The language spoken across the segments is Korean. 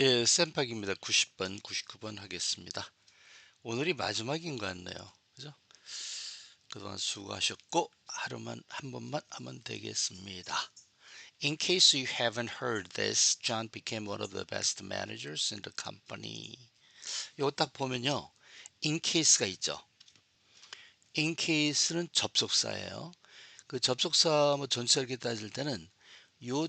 예, 쌤팍입니다. 90번, 99번 하겠습니다. 오늘이 마지막인 것 같네요. 그죠? 그동안 수고하셨고, 하루만 한 번만 하면 되겠습니다. In case you haven't heard this, John became one of the best managers in the company. 이거 딱 보면요. In case가 있죠. In case는 접속사예요. 그 접속사 뭐 전체 이렇게 따질 때는 요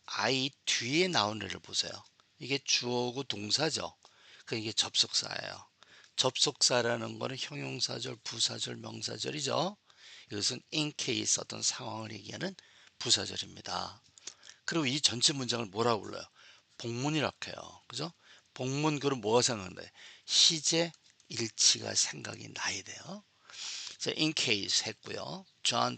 I 뒤에 나온 애를 보세요. 이게 주어고 동사죠. 그 이게 접속사예요. 접속사라는 거는 형용사절, 부사절, 명사절이죠. 이것은 in case 어떤 상황을 얘기하는 부사절입니다. 그리고 이 전체 문장을 뭐라고 불러요? 복문이라고 해요. 그죠? 복문 그럼 뭐가 생각나요? 시제 일치가 생각이 나야 돼요. 자, in case 했고요. John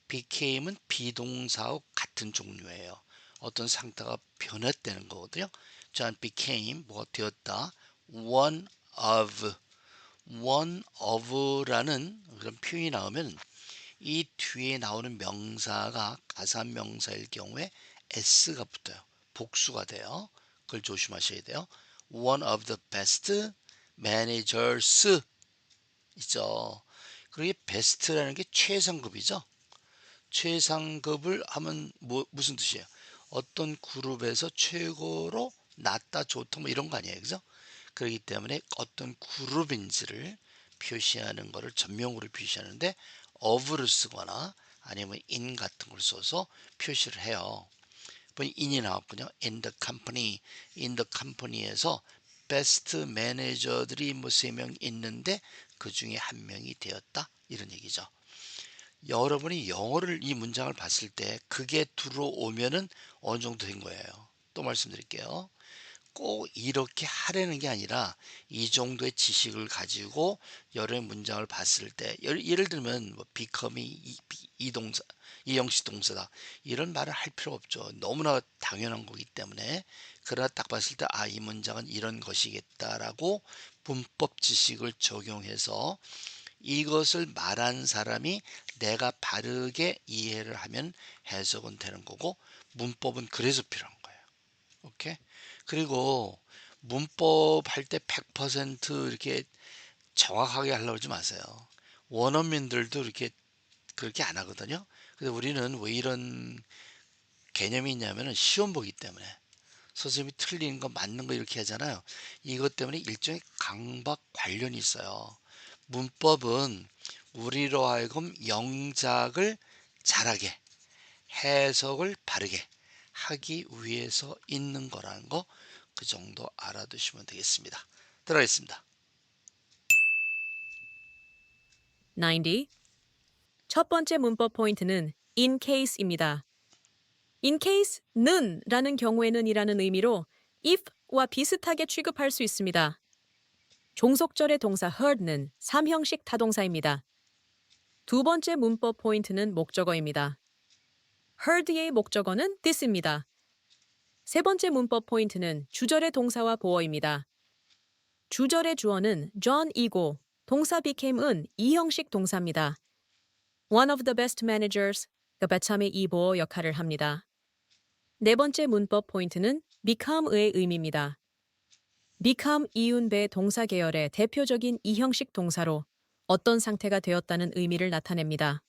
became은 비동사하고 같은 종류예요. 어떤 상태가 변했다는 거거든요. John became 뭐가 되었다. of one of라는 그런 표현이 나오면 이 뒤에 나오는 명사가 가산명사일 경우에 s가 붙어요. 복수가 돼요. 그걸 조심하셔야 돼요. One of the best managers 있죠. 그리고 이 베스트라는 게 최상급이죠. 최상급을 하면 무슨 뜻이에요? 어떤 그룹에서 최고로 낫다 좋다 뭐 이런 거 아니에요. 그죠? 그렇기 때문에 어떤 그룹인지를 표시하는 거를 전명으로 표시하는데 of를 쓰거나 아니면 in 같은 걸 써서 표시를 해요. in이 나왔군요. in the company에서 베스트 매니저들이 뭐 3명 있는데 그 중에 한 명이 되었다. 이런 얘기죠. 여러분이 영어를 이 문장을 봤을 때 그게 들어오면은 어느 정도 된 거예요. 또 말씀드릴게요. 꼭 이렇게 하려는 게 아니라 이 정도의 지식을 가지고 여러 문장을 봤을 때 예를 들면 뭐 become이 이동사 이형식 동사다 이런 말을 할 필요 없죠. 너무나 당연한 거기 때문에 그러나 딱 봤을 때 아, 이 문장은 이런 것이겠다라고 문법 지식을 적용해서 이것을 말한 사람이 내가 바르게 이해를 하면 해석은 되는 거고 문법은 그래서 필요한 거예요. 오케이? 그리고 문법 할 때 100% 이렇게 정확하게 하려고 하지 마세요. 원어민들도 이렇게 그렇게 안 하거든요. 근데 우리는 왜 이런 개념이 있냐면은 시험 보기 때문에 선생님이 틀린 거 맞는 거 이렇게 하잖아요. 이것 때문에 일종의 강박 관련이 있어요. 문법은 우리로 하여금 영작을 잘하게 해석을 바르게 하기 위해서 있는 거라는 거 그 정도 알아두시면 되겠습니다. 들어가겠습니다. 90. 첫 번째 문법 포인트는 in case입니다. in case는 라는 경우에는 이라는 의미로 if와 비슷하게 취급할 수 있습니다. 종속절의 동사 heard는 3형식 타동사입니다. 두 번째 문법 포인트는 목적어입니다. heard의 목적어는 this입니다. 세 번째 문법 포인트는 주절의 동사와 보어입니다. 주절의 주어는 John이고 동사 became은 2형식 동사입니다. One of the best managers, 그 배참의 이 보어 역할을 합니다. 네 번째 문법 포인트는 become의 의미입니다. become 이윤배 동사 계열의 대표적인 2형식 동사로 어떤 상태가 되었다는 의미를 나타냅니다.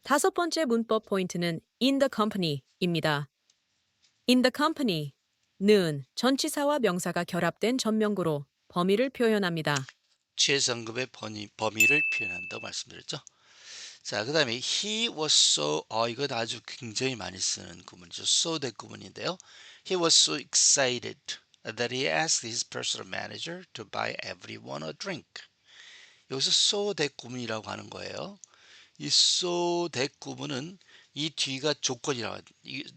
다섯 번째 문법 포인트는 in the company입니다. in the company는 전치사와 명사가 결합된 전명구로 범위를 표현합니다. 최상급의 범위를 표현한다고 말씀드렸죠. 자, 그 다음에 he was so 이거 아주 굉장히 많이 쓰는 구문이죠. so 대 구문인데요. He was so excited that he asked his personal manager to buy everyone a drink. 여기서 so 대 구문이라고 하는 거예요. 이 so that 구문은 이 뒤가 조건이라고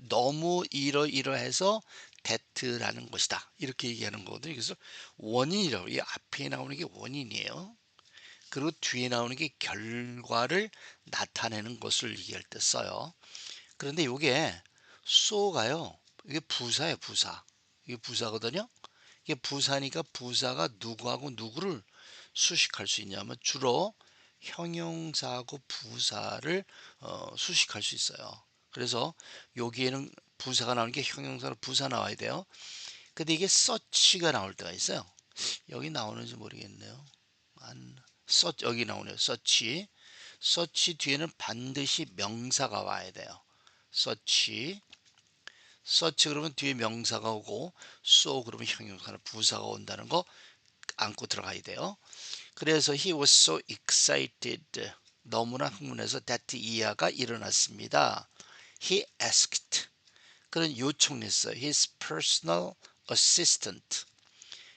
너무 이러이러해서 that라는 것이다 이렇게 얘기하는 거거든요. 그래서 원인이라고 이 앞에 나오는 게 원인이에요. 그리고 뒤에 나오는 게 결과를 나타내는 것을 얘기할 때 써요. 그런데 이게 so가요. 이게 부사예요, 부사. 이게 부사거든요. 이게 부사니까 부사가 누구하고 누구를 수식할 수 있냐면 주로 형용사하고 부사를 수식할 수 있어요. 그래서 여기에는 부사가 나오는 게 형용사로 부사 나와야 돼요. 근데 이게 such가 나올 때가 있어요. 여기 나오는지 모르겠네요. 여기 나오네요. such 뒤에는 반드시 명사가 와야 돼요. such 그러면 뒤에 명사가 오고 so 그러면 형용사나 부사가 온다는 거 안고 들어가야 돼요. 그래서 he was so excited. 너무나 흥분해서 that 이하가 일어났습니다. He asked. 그는 요청했어요. His personal assistant.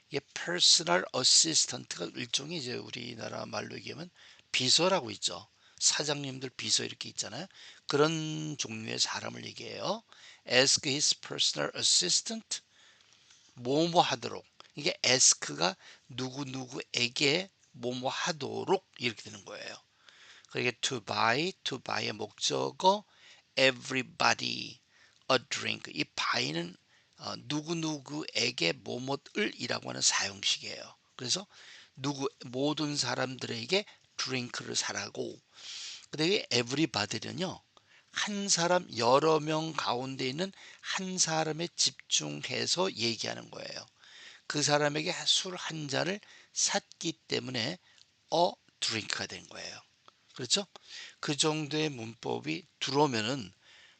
이게 personal assistant가 일종의 이제 우리나라 말로 얘기하면 비서라고 있죠. 사장님들 비서 이렇게 있잖아요. 그런 종류의 사람을 얘기해요. Ask his personal assistant 뭐뭐 하도록. 이게 ask가 누구누구에게 뭐뭐 하도록 이렇게 되는 거예요. 그러니까 to buy의 목적어 everybody a drink. 이 buy는 누구누구에게 뭐뭐을 이라고 하는 사용식이에요. 그래서 모든 사람들에게 드링크를 사라고. 근데 everybody는요. 한 사람 여러 명 가운데 있는 한 사람에 집중해서 얘기하는 거예요. 그 사람에게 술 한 잔을 샀기 때문에 드링크가 된 거예요. 그렇죠? 그 정도의 문법이 들어오면은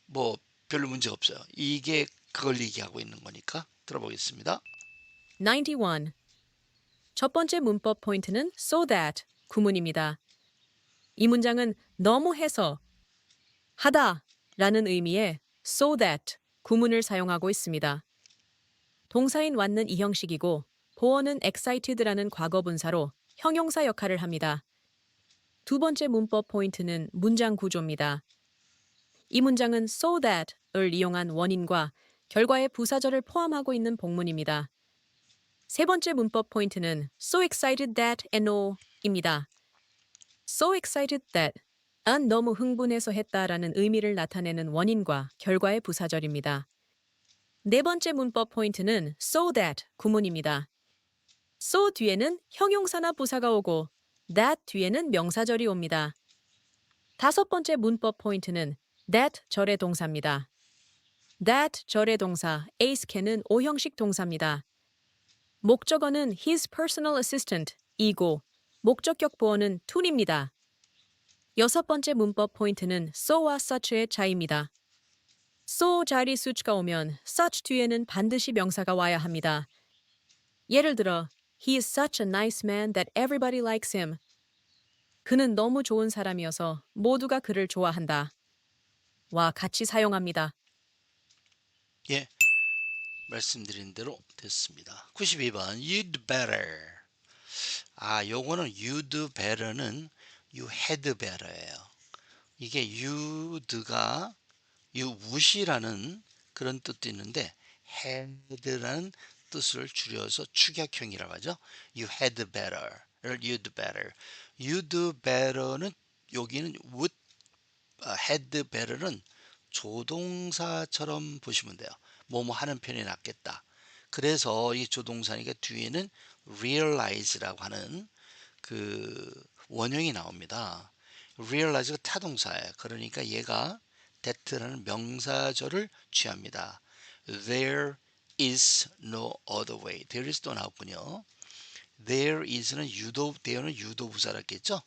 뭐 별로 문제 없어요. 이게 그걸 얘기하고 있는 거니까 들어보겠습니다. 91. 첫 번째 문법 포인트는 so that 구문입니다. 이 문장은 너무 해서 하다 라는 의미의 so that 구문을 사용하고 있습니다. 동사인 왔는 이 형식이고 보어는 excited라는 과거 분사로 형용사 역할을 합니다. 두 번째 문법 포인트는 문장 구조입니다. 이 문장은 so that을 이용한 원인과 결과의 부사절을 포함하고 있는 복문입니다. 세 번째 문법 포인트는 so excited that and all입니다. so excited that 안 너무 흥분해서 했다라는 의미를 나타내는 원인과 결과의 부사절입니다. 네 번째 문법 포인트는 so that 구문입니다. so 뒤에는 형용사나 부사가 오고 that 뒤에는 명사절이 옵니다. 다섯 번째 문법 포인트는 that 절의 동사입니다. that 절의 동사 ask는 오형식 동사입니다. 목적어는 his personal assistant 이고 목적격 보어는 to입니다. 여섯 번째 문법 포인트는 so와 such의 차이입니다. so 자리 수치가 오면 such 뒤에는 반드시 명사가 와야 합니다. 예를 들어 He is such a nice man that everybody likes him. 그는 너무 좋은 사람이어서 모두가 그를 좋아한다. 와 같이 사용합니다. 예, 말씀드린 대로 됐습니다. 92번 You'd better. 요거는 you'd better는 you had better예요. 이게 you'd가 you would이라는 그런 뜻도 있는데 had라는 뜻을 줄여서 축약형이라고 하죠. You had better를 you'd better. you'd better는 여기는 would had better는 조동사처럼 보시면 돼요. 뭐뭐 하는 편이 낫겠다. 그래서 이 조동사니까 뒤에는 realize라고 하는 그 원형이 나옵니다. realize가 타동사예요. 그러니까 얘가 that라는 명사절을 취합니다. There is no other way. There is 또 나왔군요. There is는 there는 유도부사라겠죠.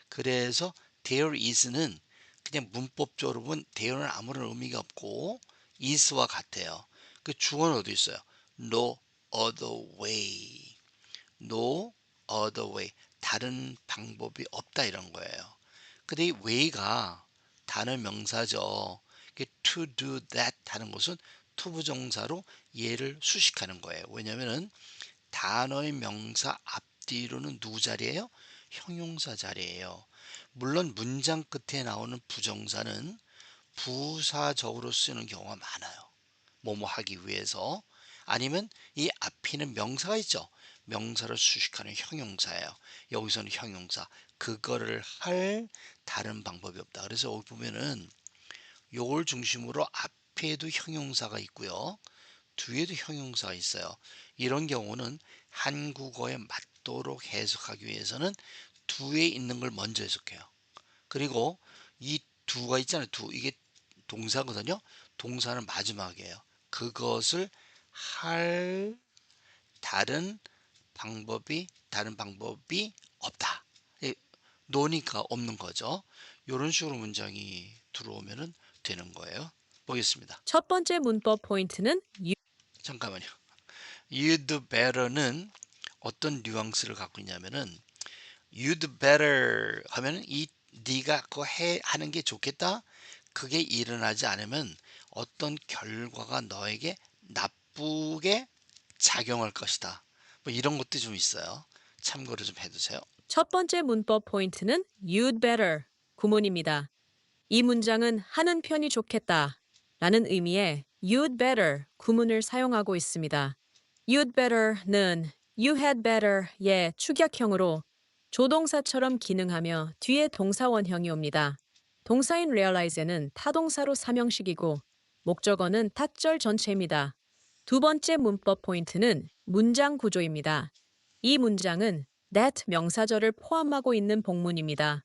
그래서 there is는 그냥 문법적으로 보면 there는 아무런 의미가 없고 is와 같아요. 그 주어는 어디 있어요? No other way. No other way. 다른 방법이 없다 이런 거예요. 근데 이 way가 단어 명사죠. to do that 하는 것은 투부정사로 얘를 수식하는 거예요. 왜냐면은 단어의 명사 앞뒤로는 누구 자리예요? 형용사 자리예요. 물론 문장 끝에 나오는 부정사는 부사적으로 쓰는 경우가 많아요. 뭐뭐 하기 위해서. 아니면 이 앞에는 명사가 있죠. 명사를 수식하는 형용사예요. 여기서는 형용사. 그거를 할 다른 방법이 없다. 그래서 여기 보면은 요걸 중심으로 앞에도 형용사가 있고요. 뒤에도 형용사가 있어요. 이런 경우는 한국어에 맞도록 해석하기 위해서는 뒤에 있는 걸 먼저 해석해요. 그리고 이 두가 있잖아요. 이게 동사거든요. 동사는 마지막이에요. 그것을 할 다른 방법이 없다. 노니까 없는 거죠. 이런 식으로 문장이 들어오면 되는 거예요. 보겠습니다. 첫 번째 문법 포인트는 잠깐만요. You'd better는 어떤 뉘앙스를 갖고 있냐면은 you'd better 하면은 이 네가 그거 하는 게 좋겠다. 그게 일어나지 않으면 어떤 결과가 너에게 나쁘게 작용할 것이다. 뭐 이런 것도 좀 있어요. 참고를 좀 해두세요. 첫 번째 문법 포인트는 you'd better 구문입니다. 이 문장은 하는 편이 좋겠다 라는 의미의 you'd better 구문을 사용하고 있습니다. you'd better는 you had better의 축약형으로 조동사처럼 기능하며 뒤에 동사원형이 옵니다. 동사인 realize는 타동사로 삼형식이고 목적어는 타절 전체입니다. 두 번째 문법 포인트는 문장 구조입니다. 이 문장은 that 명사절을 포함하고 있는 복문입니다.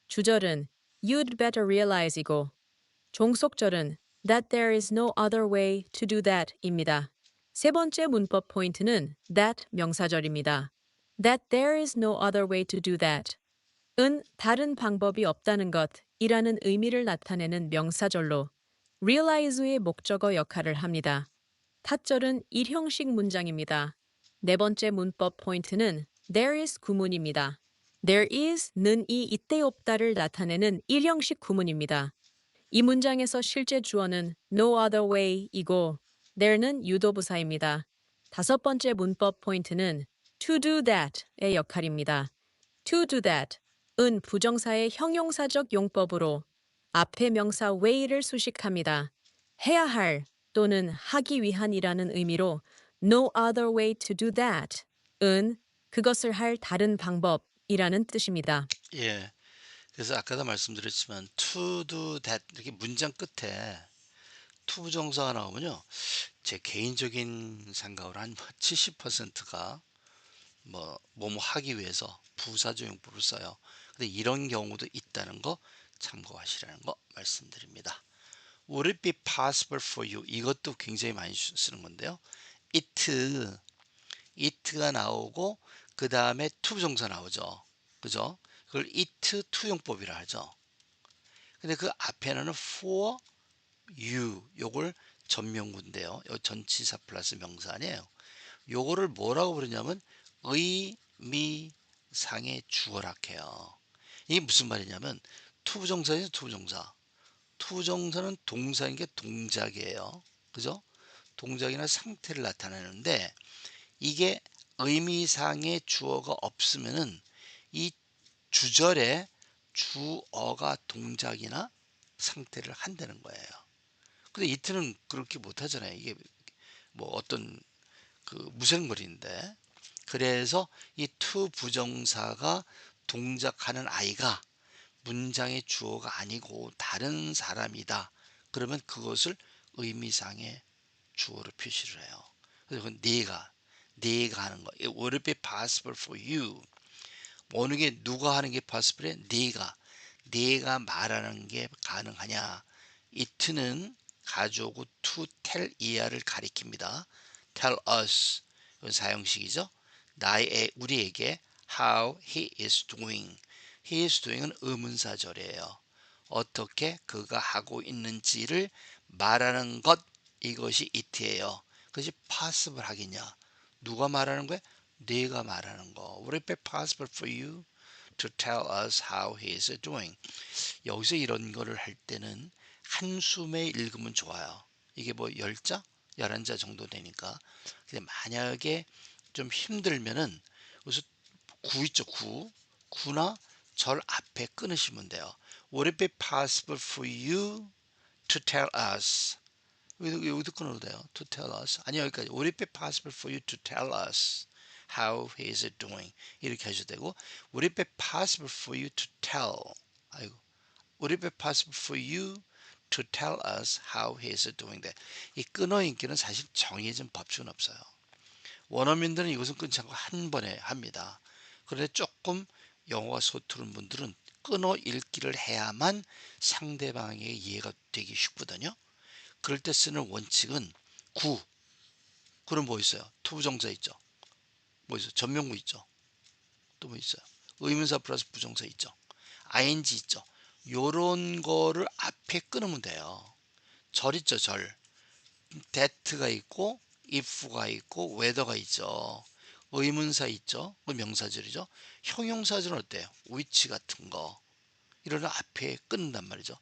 주절은 You'd better realize이고 종속절은 That there is no other way to do that입니다. 세 번째 문법 포인트는 that 명사절입니다. That there is no other way to do that 은 다른 방법이 없다는 것이라는 의미를 나타내는 명사절로 realize의 목적어 역할을 합니다. 타절은 일형식 문장입니다. 네 번째 문법 포인트는 there is 구문입니다. there is는 이 이때 없다를 나타내는 일형식 구문입니다. 이 문장에서 실제 주어는 no other way이고 there는 유도부사입니다. 다섯 번째 문법 포인트는 to do that의 역할입니다. to do that은 부정사의 형용사적 용법으로 앞에 명사 way를 수식합니다. 해야 할 또는 하기 위한이라는 의미로 no other way to do that은 그것을 할 다른 방법이라는 뜻입니다. 예. 그래서 아까도 말씀드렸지만 to do that 이렇게 문장 끝에 to 부정사가 나오면요. 제 개인적인 생각으로 한 70%가 뭐뭐 하기 위해서 부사적 용법을 써요. 근데 이런 경우도 있다는 거 참고하시라는 거 말씀드립니다. Would it be possible for you? 이것도 굉장히 많이 쓰는 건데요. it가 나오고 그 다음에 to 부정사 나오죠. 그죠? 그걸 it 투용법이라 하죠. 근데 그 앞에는 for you 요걸 전명구인데요. 요 전치사 플러스 명사 아니에요. 요거를 뭐라고 부르냐면 의미상의 주어라 해요. 이게 무슨 말이냐면 투부정사죠, 투부정사. 투부정사는 동사인 게 동작이에요. 그죠? 동작이나 상태를 나타내는데 이게 의미상의 주어가 없으면은 이 주절에 주어가 동작이나 상태를 한다는 거예요. 근데 이트는 그렇게 못하잖아요. 이게 뭐 어떤 그 무생물인데 그래서 이 to 부정사가 동작하는 아이가 문장의 주어가 아니고 다른 사람이다. 그러면 그것을 의미상의 주어로 표시를 해요. 그래서 그건 네가 하는 거. It would be possible for you. 어느 게 누가 하는 게 possible해? 네가 말하는 게 가능하냐? it는 가져오고 to tell 이하를 가리킵니다. tell us 이건 사형식이죠. 우리에게 how he is doing. he is doing은 의문사절이에요. 어떻게 그가 하고 있는지를 말하는 것 이것이 it예요. 그것이 possible 하겠냐? 누가 말하는 거야? 네가 말하는 거. Would it be possible for you to tell us how he is doing? 여기서 이런 거를 할 때는 한숨에 읽으면 좋아요. 이게 뭐 10자? 11자 정도 되니까. 근데 만약에 좀 힘들면은 여기서 구 있죠, 구. 구나 절 앞에 끊으시면 돼요. Would it be possible for you to tell us? 여기도 끊어도 돼요. To tell us. 아니 여기까지. Would it be possible for you to tell us how he is doing? 이렇게 하셔도 되고 Would it be possible for you to tell? 아이고. Would it be possible for you to tell us how he is doing that? 이 끊어읽기는 사실 정해진 법칙은 없어요. 원어민들은 이것은 끊지 않고 한 번에 합니다. 그런데 조금 영어가 서투른 분들은 끊어 읽기를 해야만 상대방에게 이해가 되기 쉽거든요. 그럴 때 쓰는 원칙은 구. 그럼 뭐 있어요? 투부정사 있죠. 뭐 있어요? 전명구 있죠. 또 뭐 있어요? 의문사 플러스 부정사 있죠. ing 있죠. 요런 거를 앞에 끊으면 돼요. 절 있죠, 절. that가 있고 if가 있고 whether가 있죠. 의문사 있죠. 그 명사절이죠. 형용사절은 어때요? which 같은 거. 이런 앞에 끊는단 말이죠.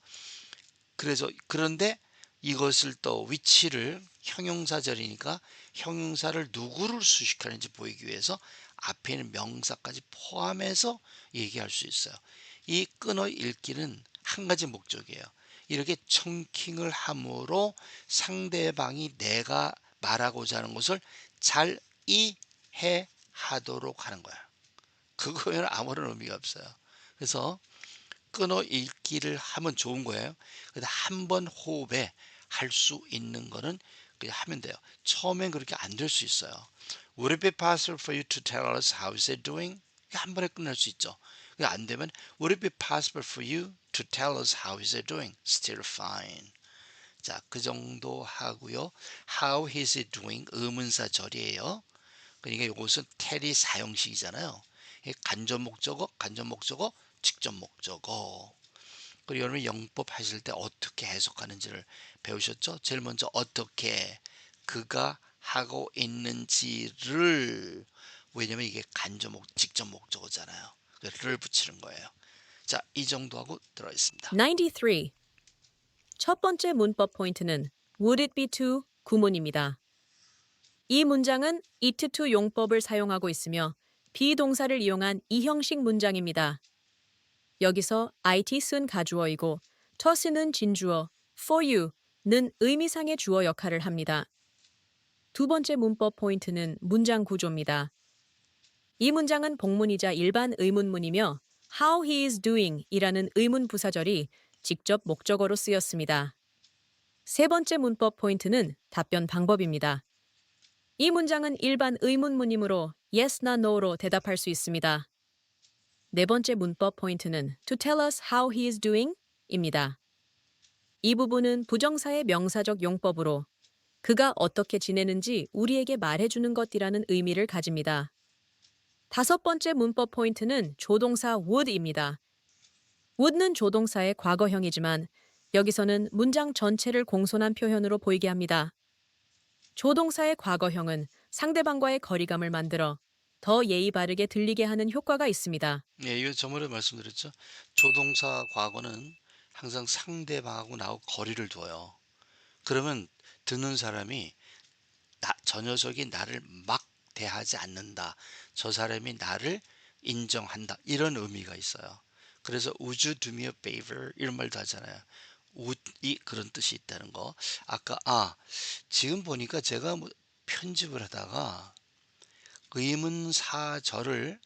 그래서 그런데 이것을 또 위치를 형용사절이니까 형용사를 누구를 수식하는지 보이기 위해서 앞에 있는 명사까지 포함해서 얘기할 수 있어요. 이 끊어 읽기는 한 가지 목적이에요. 이렇게 청킹을 함으로 상대방이 내가 말하고자 하는 것을 잘 이해하도록 하는 거야. 그거에는 아무런 의미가 없어요. 그래서 끊어 읽기를 하면 좋은 거예요. 근데 한 번 호흡에 할 수 있는 거는 그냥 하면 돼요. 처음엔 그렇게 안 될 수 있어요. Would it be possible for you to tell us how is it doing? 한 번에 끝날 수 있죠. 안 되면 Would it be possible for you to tell us how is it doing? Still fine. 자, 그 정도 하고요. How is it doing? 의문사절이에요. 그러니까 이것은 tell이 사형식이잖아요. 간접 목적어, 직접 목적어. 그리고 여러분 영법 하실 때 어떻게 해석하는지를 배우셨죠? 제일 먼저 어떻게 그가 하고 있는지를, 왜냐면 이게 직접 목적어잖아요. 를 붙이는 거예요. 자, 이 정도 하고 들어 있습니다. 93. 첫 번째 문법 포인트는 would it be to 구문입니다. 이 문장은 it to 용법을 사용하고 있으며 비동사를 이용한 이형식 문장입니다. 여기서 it 쓴 가주어이고 to 쓰는 진주어 for you는 의미상의 주어 역할을 합니다. 두 번째 문법 포인트는 문장 구조입니다. 이 문장은 복문이자 일반 의문문이며 how he is doing 이라는 의문 부사절이 직접 목적어로 쓰였습니다. 세 번째 문법 포인트는 답변 방법입니다. 이 문장은 일반 의문문이므로 yes나 no로 대답할 수 있습니다. 네 번째 문법 포인트는 to tell us how he is doing 입니다. 이 부분은 부정사의 명사적 용법으로 그가 어떻게 지내는지 우리에게 말해주는 것이라는 의미를 가집니다. 다섯 번째 문법 포인트는 조동사 would입니다. would는 조동사의 과거형이지만 여기서는 문장 전체를 공손한 표현으로 보이게 합니다. 조동사의 과거형은 상대방과의 거리감을 만들어 더 예의 바르게 들리게 하는 효과가 있습니다. 예, 이거 저번에 말씀드렸죠. 조동사 과거는 항상 상대방하고 나하고 거리를 둬요. 그러면 듣는 사람이 저 녀석이 나를 막 대하지 않는다. 저 사람이 나를 인정한다. 이런 의미가 있어요. 그래서 would you do me a favor? 이런 말도 하잖아요. would이 그런 뜻이 있다는 거. 아까 지금 보니까 제가 뭐 편집을 하다가 의문사절을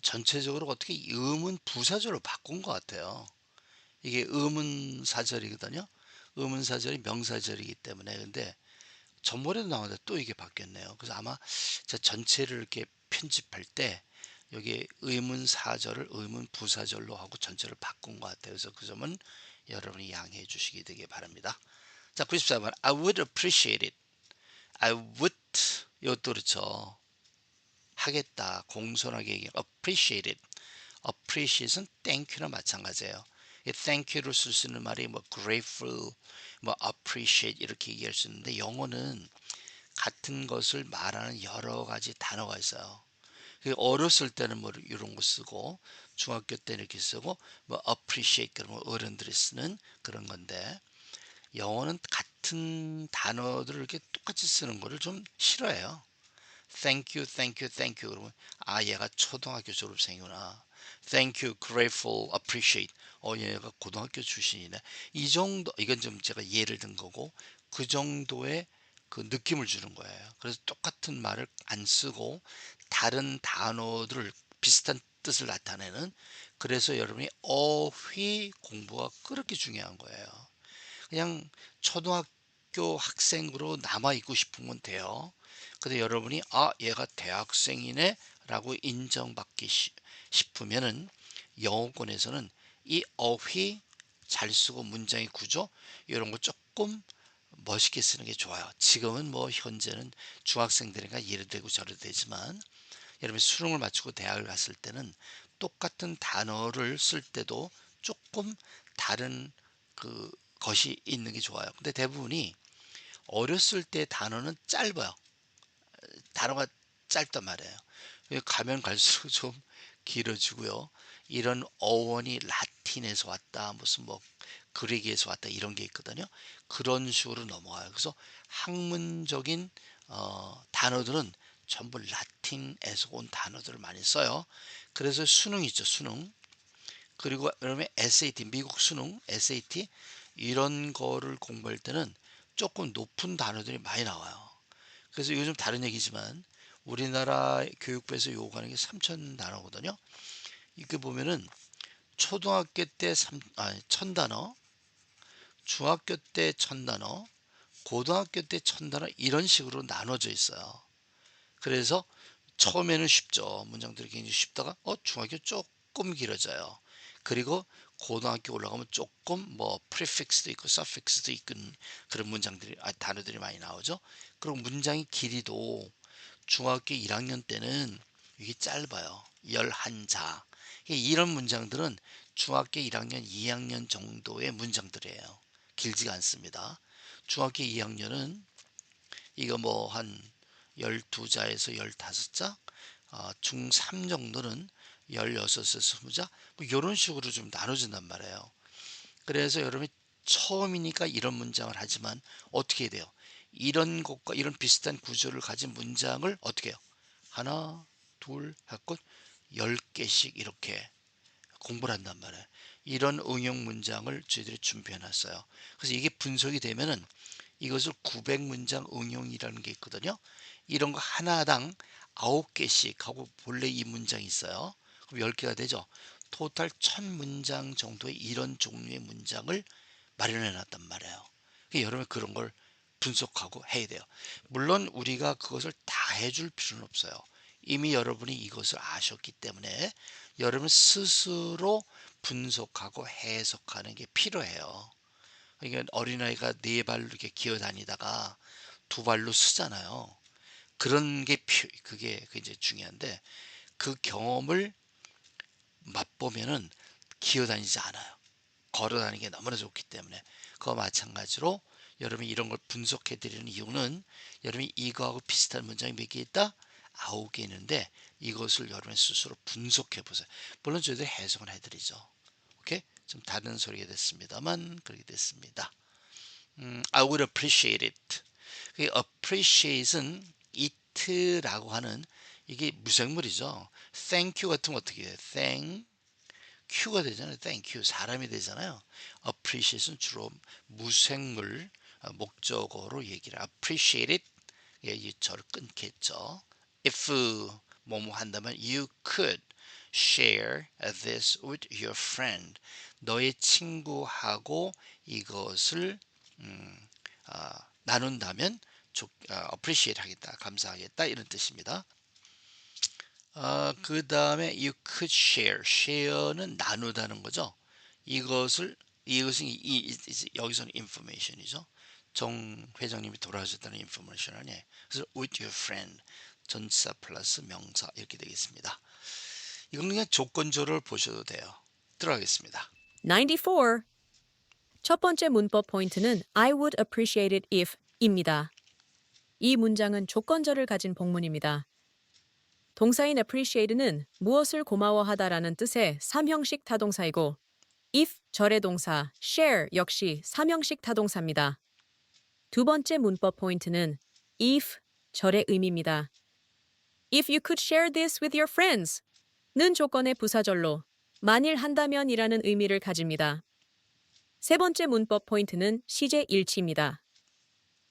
전체적으로 어떻게 의문 부사절로 바꾼 것 같아요. 이게 의문사절이거든요. 의문사절이 명사절이기 때문에. 근데 전번에도 나왔는데 또 이게 바뀌었네요. 그래서 아마 제 전체를 이렇게 편집할 때 여기 의문사절을 의문부사절로 하고 전체를 바꾼 것 같아요. 그래서 그 점은 여러분이 양해해 주시기 되길 바랍니다. 자, 94번. I would appreciate it. I would. 이것도 그렇죠. 하겠다. 공손하게 얘기해. appreciate it. appreciate은 thank유나 마찬가지예요. 이 thank유를 쓸 수 있는 말이 뭐 grateful, 뭐 appreciate 이렇게 얘기할 수 있는데 영어는 같은 것을 말하는 여러 가지 단어가 있어요. 어렸을 때는 뭐 이런 거 쓰고 중학교 때 이렇게 쓰고 뭐 appreciate 그러면 어른들이 쓰는 그런 건데 영어는 같은 단어들을 이렇게 똑같이 쓰는 거를 좀 싫어해요. Thank you, thank you, thank you. 그러면 얘가 초등학교 졸업생이구나. Thank you, grateful, appreciate. 얘가 고등학교 출신이네. 이 정도, 이건 좀 제가 예를 든 거고 그 정도의 그 느낌을 주는 거예요. 그래서 똑같은 말을 안 쓰고 다른 단어들을 비슷한 뜻을 나타내는, 그래서 여러분이 어휘 공부가 그렇게 중요한 거예요. 그냥 초등학교 학생으로 남아 있고 싶으면 돼요. 근데 여러분이 얘가 대학생이네 라고 인정받기 싶으면은 영어권에서는 이 어휘 잘 쓰고 문장의 구조 이런 거 조금 멋있게 쓰는 게 좋아요. 지금은 뭐 현재는 중학생들이니까 이래 되고 저래 되지만 여러분이 수능을 마치고 대학을 갔을 때는 똑같은 단어를 쓸 때도 조금 다른 그 것이 있는 게 좋아요. 근데 대부분이 어렸을 때 단어는 짧아요. 단어가 짧단 말이에요. 가면 갈수록 좀 길어지고요. 이런 어원이 라틴에서 왔다, 무슨 뭐 그리기에서 왔다 이런 게 있거든요. 그런 식으로 넘어가요. 그래서 학문적인 단어들은 전부 라틴에서 온 단어들을 많이 써요. 그래서 수능 있죠, 수능. 그리고 그러면 SAT, 미국 수능, SAT 이런 거를 공부할 때는 조금 높은 단어들이 많이 나와요. 그래서 요즘 다른 얘기지만 우리나라 교육부에서 요구하는 게 3천 단어거든요. 이게 보면은 초등학교 때 1000단어, 중학교 때 1000단어, 고등학교 때 1000단어 이런 식으로 나눠져 있어요. 그래서 처음에는 쉽죠. 문장들이 굉장히 쉽다가 중학교 조금 길어져요. 그리고 고등학교 올라가면 조금 뭐 prefix도 있고 suffix도 있고 그런 문장들이 단어들이 많이 나오죠. 그리고 문장의 길이도 중학교 1학년 때는 이게 짧아요. 11자. 이런 문장들은 중학교 1학년, 2학년 정도의 문장들이에요. 길지가 않습니다. 중학교 2학년은 이거 뭐 한 12자에서 15자, 중3 정도는 16에서 20자, 뭐 이런 식으로 좀 나눠진단 말이에요. 그래서 여러분이 처음이니까 이런 문장을 하지만 어떻게 해야 돼요? 이런 것과 이런 비슷한 구조를 가진 문장을 어떻게 해요? 하나, 둘, 하고 10개씩 이렇게 공부를 한단 말이에요. 이런 응용 문장을 저희들이 준비해 놨어요. 그래서 이게 분석이 되면은 이것을 900문장 응용이라는 게 있거든요. 이런 거 하나당 9개씩 하고 본래 이 문장이 있어요. 그럼 10개가 되죠. 토탈 1000문장 정도의 이런 종류의 문장을 마련해 놨단 말이에요. 그러니까 여러분 그런 걸 분석하고 해야 돼요. 물론 우리가 그것을 다 해줄 필요는 없어요. 이미 여러분이 이것을 아셨기 때문에 여러분 스스로 분석하고 해석하는 게 필요해요. 그러니까 어린아이가 네 발로 이렇게 기어 다니다가 두 발로 쓰잖아요. 그런 게 그게 이제 중요한데 그 경험을 맛보면은 기어 다니지 않아요. 걸어 다니는 게 너무나 좋기 때문에 그와 마찬가지로 여러분이 이런 걸 분석해 드리는 이유는 여러분이 이거하고 비슷한 문장이 몇 개 있다? 9개 있는데 이것을 여러분 스스로 분석해 보세요. 물론 저희들 해석은 해드리죠. 오케이? 좀 다른 소리가 됐습니다만 그렇게 됐습니다. I would appreciate it. 그 appreciate은 it라고 하는 이게 무생물이죠. thank you 같은 거 어떻게 해요? thank Q가 되잖아요. thank you. 사람이 되잖아요. appreciate은 주로 무생물 목적어로 얘기를 appreciate it. 예, 이 저를 끊겠죠. if 뭐뭐 한다면 you could share this with your friend. 너의 친구하고 이것을 나눈다면 appreciate 하겠다. 감사하겠다. 이런 뜻입니다. 그 다음에 you could share는 나누다는 거죠. 이것은 여기서는 information이죠. 정 회장님이 돌아가셨다는 information 아니에요. 그래서 with your friend 전치사 플러스 명사 이렇게 되겠습니다. 이건 그냥 조건조를 보셔도 돼요. 들어가겠습니다. 94. 첫 번째 문법 포인트는 I would appreciate it if입니다. 이 문장은 조건절을 가진 복문입니다. 동사인 appreciate는 무엇을 고마워하다라는 뜻의 3형식 타동사이고 if 절의 동사 share 역시 3형식 타동사입니다. 두 번째 문법 포인트는 if 절의 의미입니다. If you could share this with your friends 는 조건의 부사절로 만일 한다면이라는 의미를 가집니다. 세 번째 문법 포인트는 시제 일치입니다.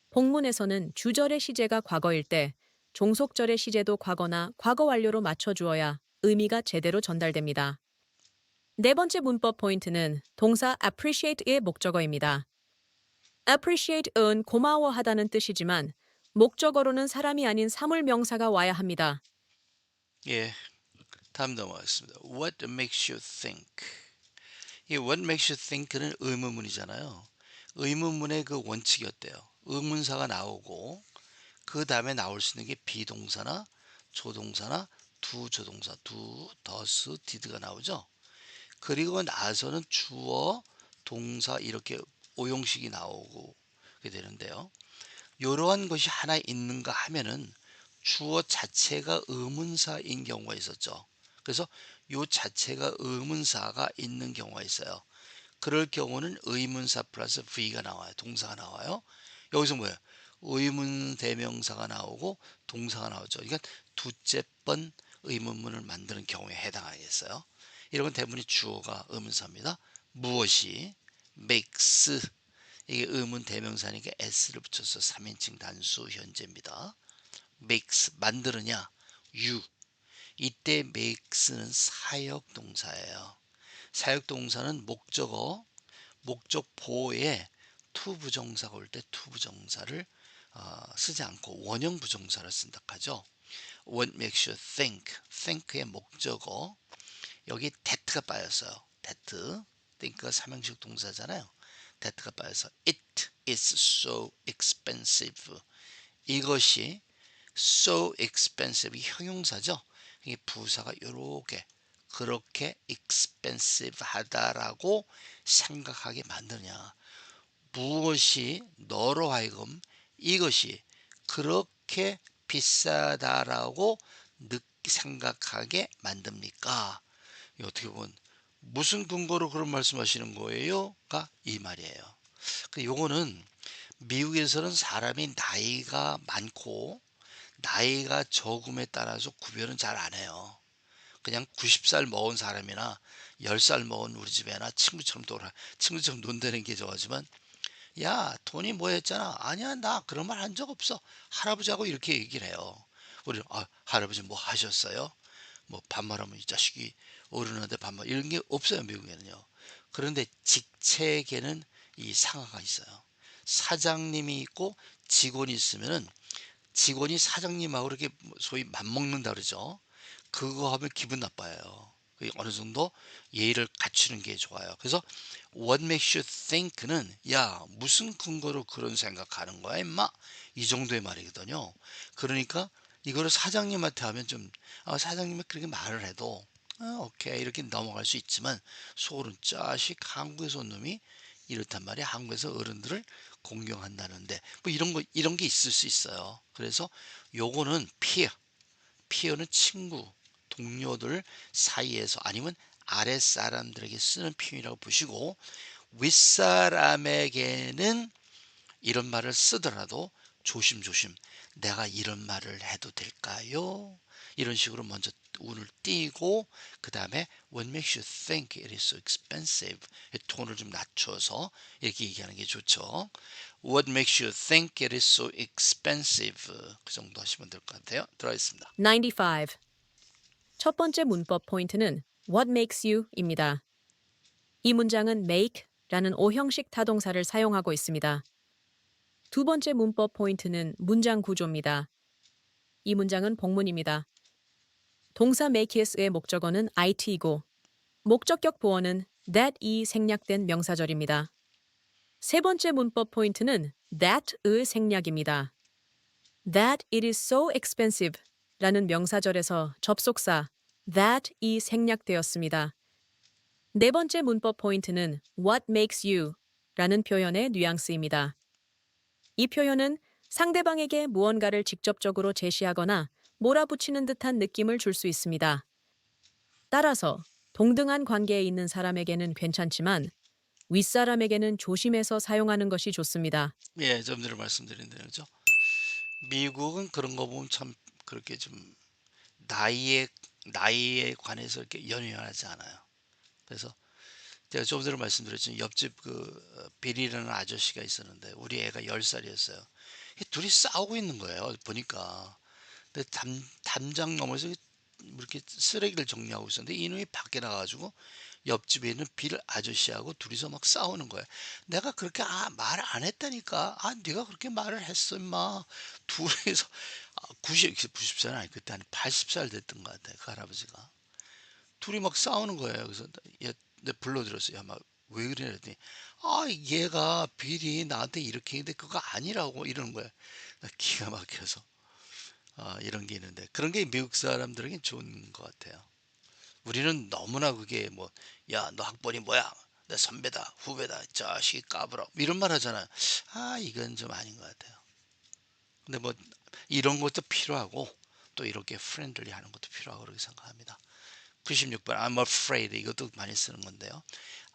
복문에서는 주절의 시제가 과거일 때 종속절의 시제도 과거나 과거 완료로 맞춰주어야 의미가 제대로 전달됩니다. 네 번째 문법 포인트는 동사 appreciate의 목적어입니다. appreciate은 고마워하다는 뜻이지만 목적어로는 사람이 아닌 사물 명사가 와야 합니다. 예, 다음 넘어가겠습니다. What makes you think? 이 what makes you think는 의문문이잖아요. 의문문의 그 원칙이 어때요? 의문사가 나오고 그 다음에 나올 수 있는 게 비동사나 조동사나 두 조동사, 두, 더스, 디드가 나오죠. 그리고 나서는 주어, 동사 이렇게 오형식이 나오게 되는데요. 이러한 것이 하나 있는가 하면은 주어 자체가 의문사인 경우가 있었죠. 그래서 이 자체가 의문사가 있는 경우가 있어요. 그럴 경우는 의문사 플러스 V가 나와요. 동사가 나와요. 여기서 뭐예요? 의문 대명사가 나오고 동사가 나오죠. 그러니까 두째 번 의문문을 만드는 경우에 해당하겠어요. 이런 건 대부분이 주어가 의문사입니다. 무엇이 makes 이게 의문 대명사니까 s를 붙여서 3인칭 단수 현재입니다. makes 만드느냐 you 이때 makes는 사역 동사예요. 사역 동사는 목적어 목적 보호에 to 부정사가 올 때 to 부정사를 쓰지 않고 원형 부정사를 쓴다 하죠. What makes you think? think의 목적어 여기 that가 빠졌어요. that think가 삼형식 동사잖아요. that가 빠져서 it is so expensive 이것이 so expensive 이 형용사죠. 이게 부사가 요렇게 그렇게 expensive 하다라고 생각하게 만드냐. 무엇이 너로 하여금 이것이 그렇게 비싸다라고 생각하게 만듭니까? 어떻게 보면 무슨 근거로 그런 말씀하시는 거예요?가 이 말이에요. 요거는 미국에서는 사람이 나이가 많고 나이가 적음에 따라서 구별은 잘 안 해요. 그냥 90살 먹은 사람이나 10살 먹은 우리 집 애나 친구처럼 논다는 게 좋아하지만 야 돈이 뭐 했잖아. 아니야 나 그런 말 한 적 없어. 할아버지하고 이렇게 얘기를 해요. 우리 할아버지 뭐 하셨어요? 뭐 반말하면 이 자식이 어른한테 반말 이런 게 없어요 미국에는요. 그런데 직책에는 이 상하가 있어요. 사장님이 있고 직원이 있으면은 직원이 사장님하고 이렇게 소위 맞먹는다 그러죠. 그거 하면 기분 나빠요. 어느 정도 예의를 갖추는 게 좋아요. 그래서 what makes you think는 야 무슨 근거로 그런 생각하는 거야 임마 이 정도의 말이거든요. 그러니까 이거를 사장님한테 하면 좀 사장님이 그렇게 말을 해도 오케이 이렇게 넘어갈 수 있지만 속으로는 짜식 한국에서 온 놈이 이렇단 말이야. 한국에서 어른들을 공경한다는데 뭐 이런 게 있을 수 있어요. 그래서 요거는 피어는 친구, 동료들 사이에서 아니면 아랫사람들에게 쓰는 표현이라고 보시고 윗사람에게는 이런 말을 쓰더라도 조심조심 내가 이런 말을 해도 될까요? 이런 식으로 먼저 운을 띄고 그 다음에 What makes you think it is so expensive? 톤을 좀 낮춰서 이렇게 얘기하는 게 좋죠. What makes you think it is so expensive? 그 정도 하시면 될 것 같아요. 들어있습니다. 95. 첫 번째 문법 포인트는 what makes you입니다. 이 문장은 make라는 오형식 타동사를 사용하고 있습니다. 두 번째 문법 포인트는 문장 구조입니다. 이 문장은 복문입니다. 동사 makeis의 목적어는 it이고 목적격 보어는 that이 생략된 명사절입니다. 세 번째 문법 포인트는 that의 생략입니다. That it is so expensive 라는 명사절에서 접속사 that이 생략되었습니다. 네 번째 문법 포인트는 what makes you 라는 표현의 뉘앙스입니다. 이 표현은 상대방에게 무언가를 직접적으로 제시하거나 몰아붙이는 듯한 느낌을 줄 수 있습니다. 따라서 동등한 관계에 있는 사람에게는 괜찮지만 윗사람에게는 조심해서 사용하는 것이 좋습니다. 예, 좀 전에 말씀드린 대로죠. 미국은 그런 거 보면 참 그렇게 좀 나이에 나이에 관해서 이렇게 연연하지 않아요. 그래서 제가 좀 전에 말씀드렸지만 옆집 빌이라는 아저씨가 있었는데 우리 애가 10살이었어요. 둘이 싸우고 있는 거예요. 보니까. 근데 담장 넘어서 이렇게 쓰레기를 정리하고 있었는데 이놈이 밖에 나가가지고 옆집에 있는 빌 아저씨하고 둘이서 막 싸우는 거야. 내가 그렇게 말 안 했다니까. 네가 그렇게 말을 했어 임마. 둘이서 90살 아니 그때 한 80살 됐던 것 같아 그 할아버지가. 둘이 막 싸우는 거예요. 그래서 얘 불러들였어요. 막 왜 그래? 그랬더니 얘가 빌이 나한테 이렇게 했는데 그거 아니라고 이러는 거야. 나 기가 막혀서 이런 게 있는데 그런 게 미국 사람들에게 좋은 것 같아요. 우리는 너무나 그게 뭐 야 너 학번이 뭐야? 내 선배다 후배다 자식이 까불어 이런 말 하잖아요. 이건 좀 아닌 것 같아요. 근데 뭐 이런 것도 필요하고 또 이렇게 프렌들리 하는 것도 필요하고 그렇게 생각합니다. 96번 I'm afraid 이것도 많이 쓰는 건데요.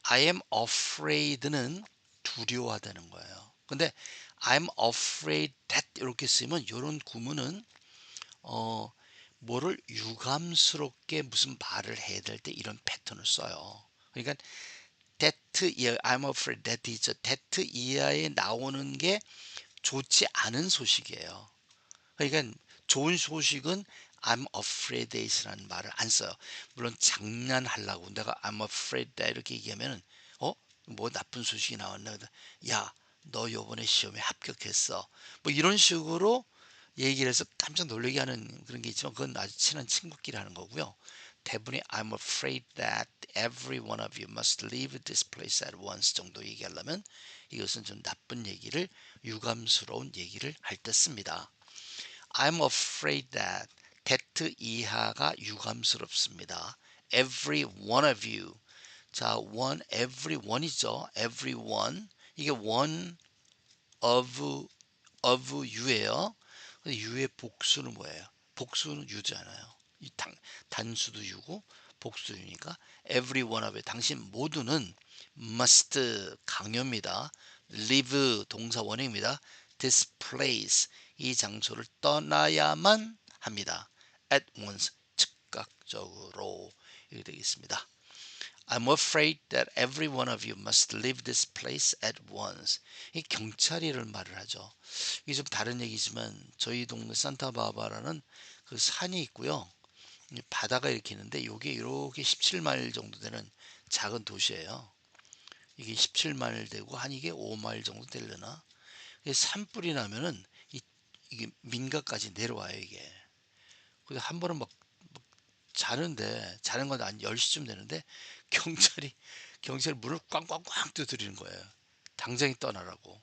I am afraid는 두려워하다는 거예요. 근데 I'm afraid that 이렇게 쓰면 이런 구문은 어 뭐를 유감스럽게 무슨 말을 해야 될 때 이런 패턴을 써요. 그러니까 that 이하, I'm afraid that 있죠. that 이하에 나오는 게 좋지 않은 소식이에요. 그러니까 좋은 소식은 I'm afraid that이라는 말을 안 써요. 물론 장난하려고 내가 I'm afraid that 이렇게 얘기하면은 뭐 나쁜 소식이 나왔나? 야, 너 요번에 시험에 합격했어. 뭐 이런 식으로 얘기를 해서 깜짝 놀라게 하는 그런 게 있지만 그건 아주 친한 친구끼리 하는 거고요. 대부분이 I'm afraid that every one of you must leave this place at once 정도 얘기하려면 이것은 좀 나쁜 얘기를 유감스러운 얘기를 할 때 씁니다. I'm afraid that that 이하가 유감스럽습니다. Every one of you. 자, every one이죠. every one. 이게 one of you예요. 근데 you의 복수는 뭐예요? 복수는 you잖아요. 단수도 you고 복수도 you니까 every one of you. 당신 모두는 must 강요입니다. leave 동사 원형입니다. this place 이 장소를 떠나야만 합니다. at once 즉각적으로 이렇게 되겠습니다. I'm afraid that every one of you must leave this place at once. 이 경찰이를 말을 하죠. 이게 좀 다른 얘기지만 저희 동네 산타바바라는 그 산이 있고요. 바다가 이렇게 있는데 이게 이렇게 17마일 정도 되는 작은 도시예요. 이게 17마일 되고 한 이게 5마일 정도 되려나? 산불이 나면은 이게 민가까지 내려와요 이게. 그래서 한 번은 막 자는 건 한 10시쯤 되는데 경찰이 경찰 문을 꽝꽝꽝 두드리는 거예요. 당장이 떠나라고.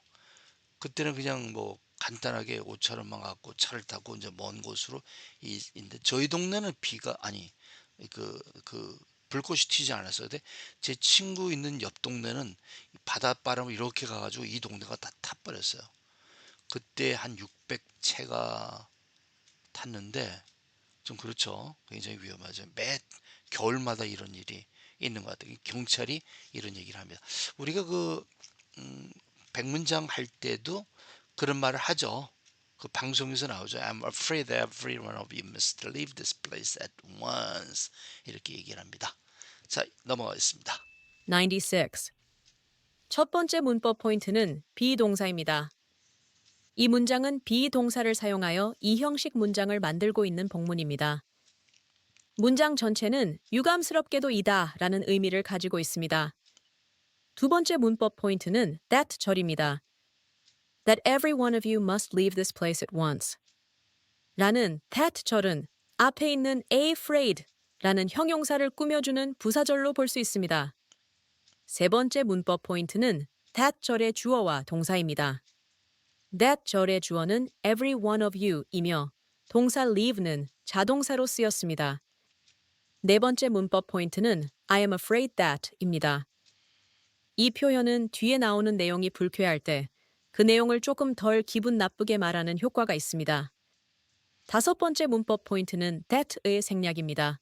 그때는 그냥 뭐 간단하게 옷차림만 갖고 차를 타고 이제 먼 곳으로 있는데 저희 동네는 비가 아니 그 불꽃이 튀지 않았어요. 근데 제 친구 있는 옆 동네는 바닷바람을 이렇게 가가지고 이 동네가 다 타버렸어요. 그때 한 600채가 탔는데 좀 그렇죠. 굉장히 위험하죠. 매 겨울마다 이런 일이 있는 것 같아요. 경찰이 이런 얘기를 합니다. 우리가 음, 백문장 할 때도 그런 말을 하죠. 그 방송에서 나오죠. I'm afraid that every one of you must leave this place at once. 이렇게 얘기를 합니다. 자, 넘어가겠습니다. 96. 첫 번째 문법 포인트는 비동사입니다. 이 문장은 비동사를 사용하여 이형식 문장을 만들고 있는 복문입니다. 문장 전체는 유감스럽게도 이다 라는 의미를 가지고 있습니다. 두 번째 문법 포인트는 that 절입니다. That every one of you must leave this place at once. 라는 that 절은 앞에 있는 afraid 라는 형용사를 꾸며주는 부사절로 볼 수 있습니다. 세 번째 문법 포인트는 that 절의 주어와 동사입니다. that 절의 주어는 every one of you이며 동사 leave는 자동사로 쓰였습니다. 네 번째 문법 포인트는 I am afraid that입니다. 이 표현은 뒤에 나오는 내용이 불쾌할 때 그 내용을 조금 덜 기분 나쁘게 말하는 효과가 있습니다. 다섯 번째 문법 포인트는 that의 생략입니다.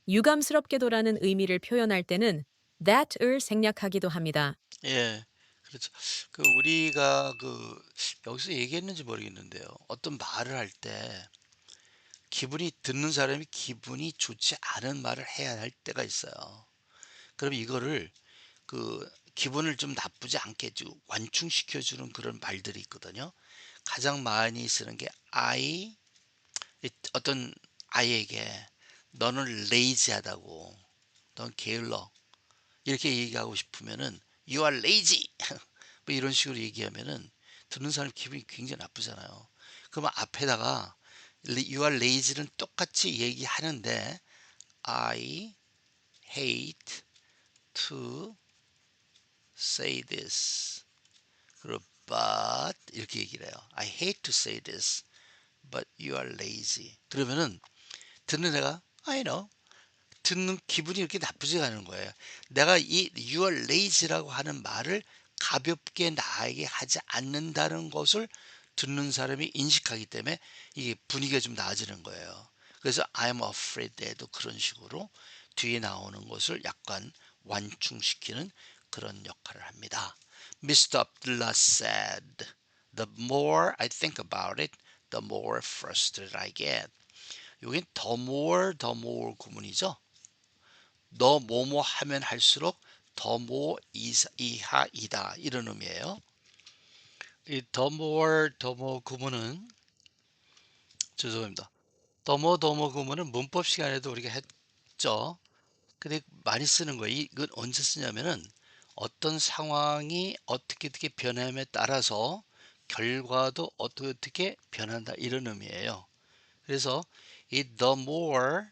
유감스럽게도라는 의미를 표현할 때는 that을 생략하기도 합니다. 예, 그렇죠. 우리가 여기서 얘기했는지 모르겠는데요. 어떤 말을 할 때 듣는 사람이 기분이 좋지 않은 말을 해야 할 때가 있어요. 그럼 이거를 기분을 좀 나쁘지 않게 완충시켜주는 그런 말들이 있거든요. 가장 많이 쓰는 게 어떤 아이에게 너는 레이지하다고, 넌 게을러 이렇게 얘기하고 싶으면은 You are lazy 뭐 이런 식으로 얘기하면은 듣는 사람 기분이 굉장히 나쁘잖아요. 그러면 앞에다가 You are lazy는 똑같이 얘기하는데 I hate to say this. 그리고 but 이렇게 얘기를 해요. I hate to say this, but you are lazy. 그러면은 듣는 애가 I know. 듣는 기분이 이렇게 나쁘지가 않은 거예요. 내가 이 you are lazy라고 하는 말을 가볍게 나에게 하지 않는다는 것을 듣는 사람이 인식하기 때문에 이게 분위기가 좀 나아지는 거예요. 그래서 I'm afraid에도 그런 식으로 뒤에 나오는 것을 약간 완충시키는 그런 역할을 합니다. Mr. Abdullah said, the more I think about it, the more frustrated I get. 여긴 the more 구문이죠. 너 뭐뭐 하면 할수록 더 뭐 이하이다 이런 의미예요. 이 the more 구문은 죄송합니다. the more 구문은 문법 시간에도 우리가 했죠. 근데 많이 쓰는 거예요. 이건 언제 쓰냐면은 어떤 상황이 어떻게 변함에 따라서 결과도 어떻게 변한다 이런 의미예요. 그래서 이 the more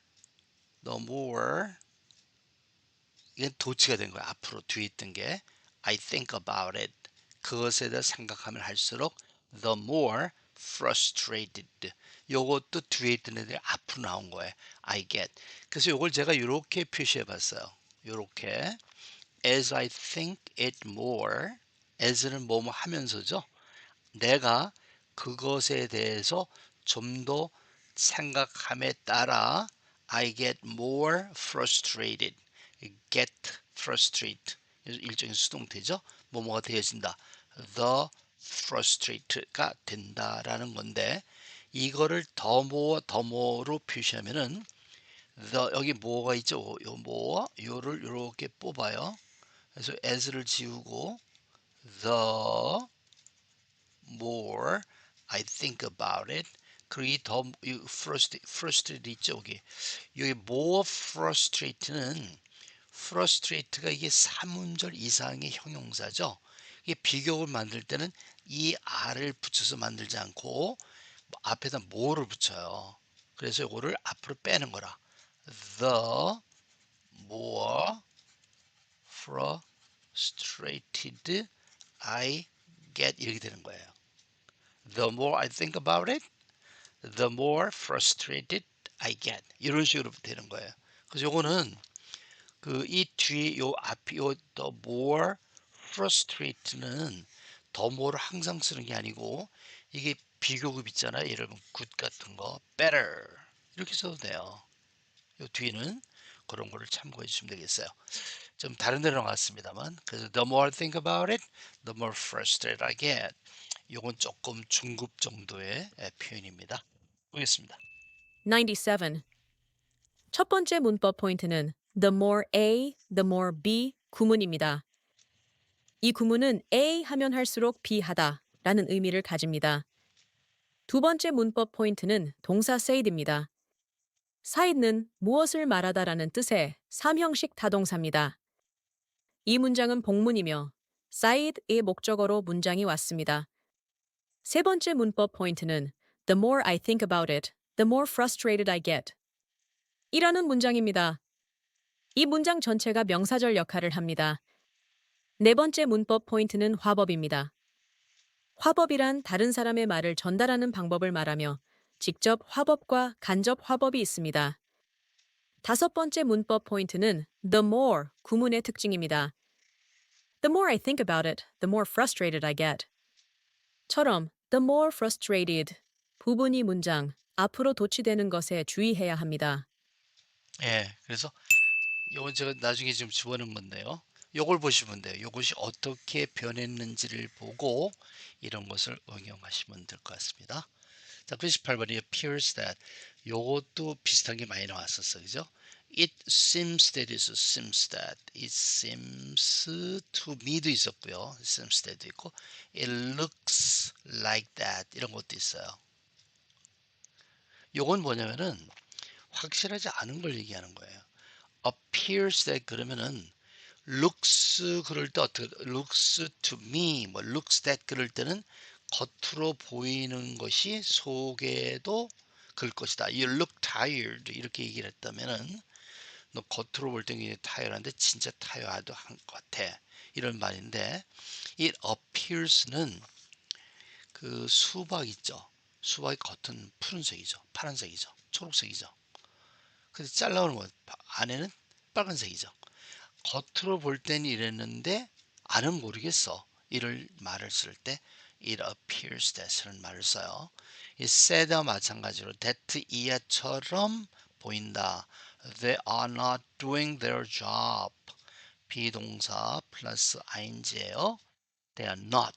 이게 도치가 된 거야. 앞으로 뒤에 있던 게 I think about it. 그것에 대해 생각하면 할수록 the more frustrated. 요것도 뒤에 있던 애들이 앞으로 나온 거예요. I get. 그래서 요걸 제가 이렇게 표시해 봤어요. 요렇게 as I think it more. as는 뭐뭐 하면서죠. 내가 그것에 대해서 좀 더 생각함에 따라 I get more frustrated. get frustrated. 일종의 수동태죠. 뭐뭐가 되어진다. the frustrated가 된다라는 건데 이거를 더모로 표시하면은 the 여기 뭐가 있죠? 요 뭐, 요를 이렇게 뽑아요. 그래서 as를 지우고 the more I think about it. 그리고 이 frustrated 있죠, 여기. 여기 more frustrate는 frustrate가 이게 3문절 이상의 형용사죠. 이게 비교를 만들 때는 이 r을 붙여서 만들지 않고 앞에다 more를 붙여요. 그래서 이거를 앞으로 빼는 거라. The more frustrated I get 이렇게 되는 거예요. The more I think about it, the more frustrated I get. 이런 식으로 되는 거예요. 그래서 요거는 그 이 뒤에 요 앞이 요 the more frustrated는 the more를 항상 쓰는 게 아니고 이게 비교급 있잖아요. 예를 들면 good 같은 거 better 이렇게 써도 돼요. 요 뒤는 그런 거를 참고해 주시면 되겠어요. 좀 다른 데로 나왔습니다만 그래서 the more I think about it, the more frustrated I get. 요건 조금 중급 정도의 표현입니다. 보겠습니다. 97. 첫 번째 문법 포인트는 the more A, the more B 구문입니다. 이 구문은 A 하면 할수록 B 하다 라는 의미를 가집니다. 두 번째 문법 포인트는 동사 said입니다. said는 무엇을 말하다라는 뜻의 3형식 타동사입니다. 이 문장은 복문이며 said의 목적어로 문장이 왔습니다. 세 번째 문법 포인트는 the more I think about it, the more frustrated I get 이라는 문장입니다. 이 문장 전체가 명사절 역할을 합니다. 네 번째 문법 포인트는 화법입니다. 화법이란 다른 사람의 말을 전달하는 방법을 말하며 직접 화법과 간접 화법이 있습니다. 다섯 번째 문법 포인트는 the more 구문의 특징입니다. The more I think about it, the more frustrated I get. 처럼 the more frustrated 부분이 문장 앞으로 도치되는 것에 주의해야 합니다. 예, 그래서 요건 제가 나중에 좀 집어넣은 건데요. 요걸 보시면 돼요. 요것이 어떻게 변했는지를 보고 이런 것을 응용하시면 될 것 같습니다. 자, 98번이 appears that 요것도 비슷한 게 많이 나왔었어. 그죠? It seems that is seems that it seems to me도 있었고요. It seems that도 있고 it looks like that 이런 것도 있어요. 요건 뭐냐면은 확실하지 않은 걸 얘기하는 거예요. appears that 그러면은 looks 그럴 때 어떻게 looks to me 뭐 looks that 그럴 때는 겉으로 보이는 것이 속에도 그럴 것이다. You look tired 이렇게 얘기를 했다면은 너 겉으로 볼 때는 타이어한데 진짜 타이어도 한 것 같아. 이런 말인데 it appears는 그 수박 있죠. 수박의 겉은 푸른색이죠. 파란색이죠. 초록색이죠. 근데 잘라오는 거 안에는 빨간색이죠. 겉으로 볼 때는 이랬는데 안은 모르겠어. 이를 말을 쓸 때 it appears that이라는 말을 써요. 이 said와 마찬가지로 that 이하처럼 보인다. They are not doing their job. 비동사 플러스 ing예요. They are not.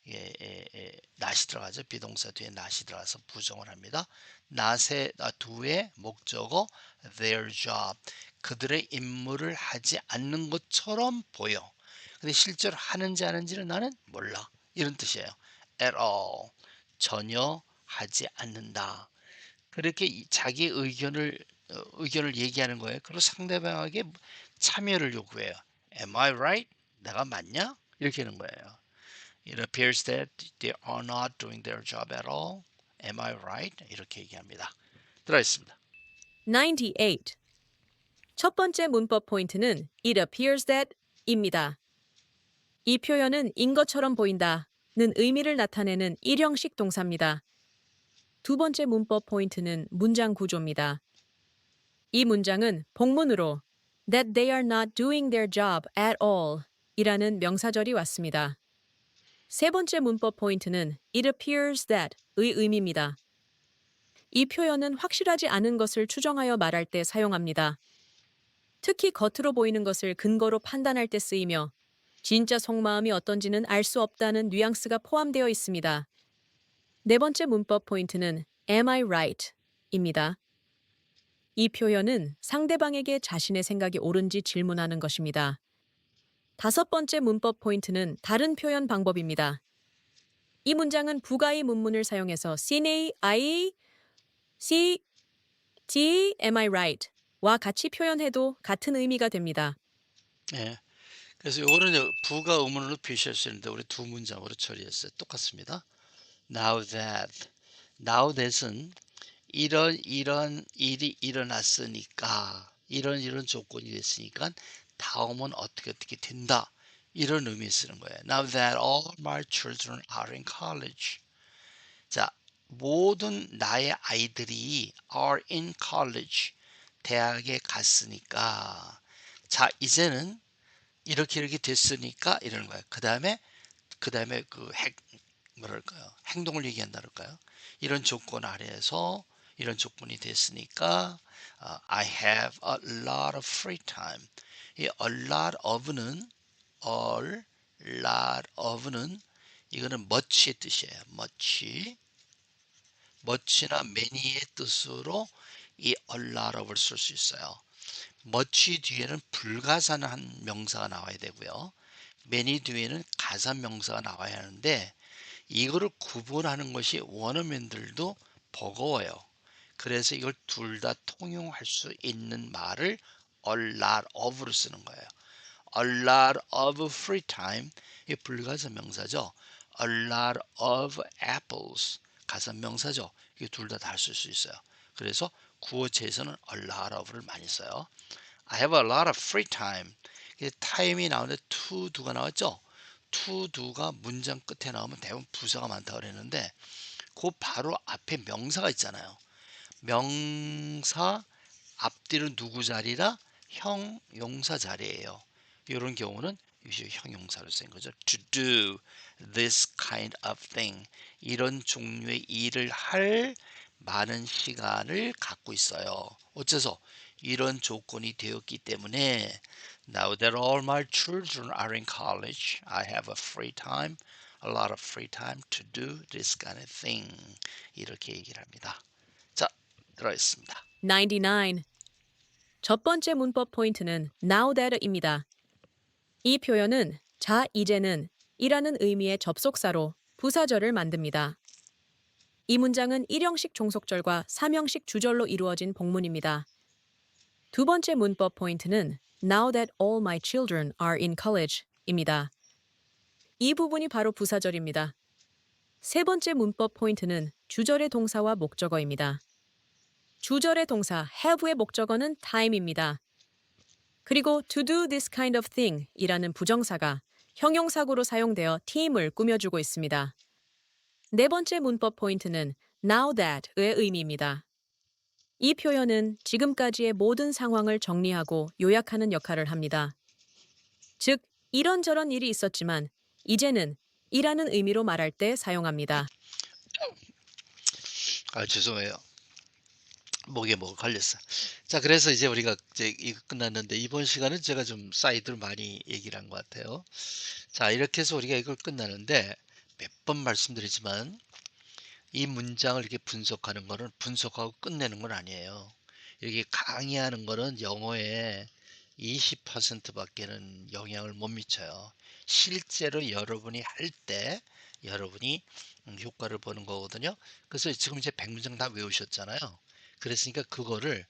not이 들어가죠. 비동사 뒤에 not이 들어가서 부정을 합니다. not의 두의 목적어 their job. 그들의 임무를 하지 않는 것처럼 보여. 근데 실제로 하는지 안 하는지는 나는 몰라. 이런 뜻이에요. at all. 전혀 하지 않는다. 그렇게 자기 의견을 얘기하는 거예요. 그리고 상대방에게 참여를 요구해요. Am I right? 내가 맞냐? 이렇게 하는 거예요. It appears that they are not doing their job at all. Am I right? 이렇게 얘기합니다. 들어있습니다. 98. 첫 번째 문법 포인트는 it appears that입니다. 이 표현은 인 것처럼 보인다는 의미를 나타내는 일형식 동사입니다. 두 번째 문법 포인트는 문장 구조입니다. 이 문장은 복문으로 that they are not doing their job at all 이라는 명사절이 왔습니다. 세 번째 문법 포인트는 it appears that의 의미입니다. 이 표현은 확실하지 않은 것을 추정하여 말할 때 사용합니다. 특히 겉으로 보이는 것을 근거로 판단할 때 쓰이며 진짜 속마음이 어떤지는 알 수 없다는 뉘앙스가 포함되어 있습니다. 네 번째 문법 포인트는 am I right? 입니다. 이 표현은 상대방에게 자신의 생각이 옳은지 질문하는 것입니다. 다섯 번째 문법 포인트는 다른 표현 방법입니다. 이 문장은 부가의 문문을 사용해서 CNA, I, C, T, am I right? 와 같이 표현해도 같은 의미가 됩니다. 예. 그래서 요거는 이제 부가 의문으로 표시할 수 있는데 우리 두 문장으로 처리했어요. 똑같습니다. Now that. Now that은 이런 일이 일어났으니까 이런 조건이 됐으니까 다음은 어떻게 된다. 이런 의미에 쓰는 거예요. Now that all my children are in college. 자, 모든 나의 아이들이 are in college. 대학에 갔으니까. 자, 이제는 이렇게 됐으니까 이러는 거예요. 그다음에 뭐랄까요? 행동을 얘기한다랄까요? 이런 조건 아래에서 이런 조건이 됐으니까 I have a lot of free time. 이 a lot of는 이거는 much의 뜻이에요. much나 many의 뜻으로 이 a lot of를 쓸 수 있어요. much 뒤에는 불가산한 명사가 나와야 되고요. many 뒤에는 가산 명사가 나와야 하는데 이거를 구분하는 것이 원어민들도 버거워요. 그래서 이걸 둘 다 통용할 수 있는 말을 a lot of로 쓰는 거예요. A lot of free time. 이 불가산 명사죠. A lot of apples. 가산 명사죠. 이게 둘 다 쓸 수 있어요. 그래서 구어체에서는 a lot of를 많이 써요. I have a lot of free time. time이 나오는데 to do가 나왔죠. to do가 문장 끝에 나오면 대부분 부사가 많다고 그랬는데 그 바로 앞에 명사가 있잖아요. 명사 앞뒤는 누구 자리라? 형용사 자리예요. 이런 경우는 형용사로 쓴 거죠. To do this kind of thing. 이런 종류의 일을 할 많은 시간을 갖고 있어요. 어째서? 이런 조건이 되었기 때문에 Now that all my children are in college, I have a lot of free time to do this kind of thing. 이렇게 얘기를 합니다. 자, 들어있습니다. 99. 첫 번째 문법 포인트는 now that입니다. 이 표현은 자 이제는 이라는 의미의 접속사로 부사절을 만듭니다. 이 문장은 일형식 종속절과 삼형식 주절로 이루어진 복문입니다. 두 번째 문법 포인트는 now that all my children are in college입니다. 이 부분이 바로 부사절입니다. 세 번째 문법 포인트는 주절의 동사와 목적어입니다. 주절의 동사 have의 목적어는 time입니다. 그리고 to do this kind of thing 이라는 부정사가 형용사구로 사용되어 팀을 꾸며주고 있습니다. 네 번째 문법 포인트는 now that의 의미입니다. 이 표현은 지금까지의 모든 상황을 정리하고 요약하는 역할을 합니다. 즉, 이런저런 일이 있었지만 이제는 이라는 의미로 말할 때 사용합니다. 아, 죄송해요. 목에 뭐가 걸렸어. 자, 그래서 이제 우리가 이제 이거 끝났는데 이번 시간은 제가 좀 사이드로 많이 얘기를 한 것 같아요. 자, 이렇게 해서 우리가 이걸 끝나는데 몇 번 말씀드리지만 이 문장을 이렇게 분석하는 거는 분석하고 끝내는 건 아니에요. 이렇게 강의하는 거는 영어에 20%밖에는 영향을 못 미쳐요. 실제로 여러분이 할 때 여러분이 효과를 보는 거거든요. 그래서 지금 이제 100문장 다 외우셨잖아요. 그랬으니까 그거를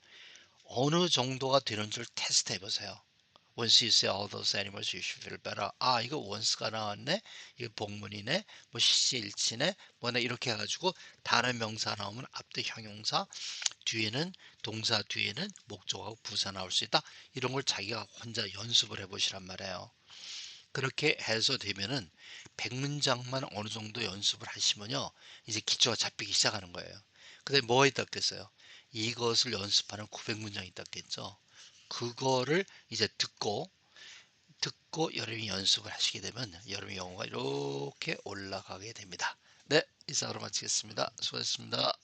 어느 정도가 되는 줄 테스트 해보세요. Once you see all those animals, you should feel better. 아, 이거 once가 나왔네. 이거 복문이네. 뭐 시제일치네. 뭐네 이렇게 해가지고 단어 명사 나오면 앞뒤 형용사, 뒤에는 동사 뒤에는 목적하고 부사 나올 수 있다. 이런 걸 자기가 혼자 연습을 해보시란 말이에요. 그렇게 해서 되면은 100문장만 어느 정도 연습을 하시면요. 이제 기초가 잡히기 시작하는 거예요. 근데 뭐가 있다겠어요? 이것을 연습하는 900문장이 있다겠죠. 그거를 이제 듣고 여러분이 연습을 하시게 되면 여러분의 영어가 이렇게 올라가게 됩니다. 네, 이상으로 마치겠습니다. 수고하셨습니다.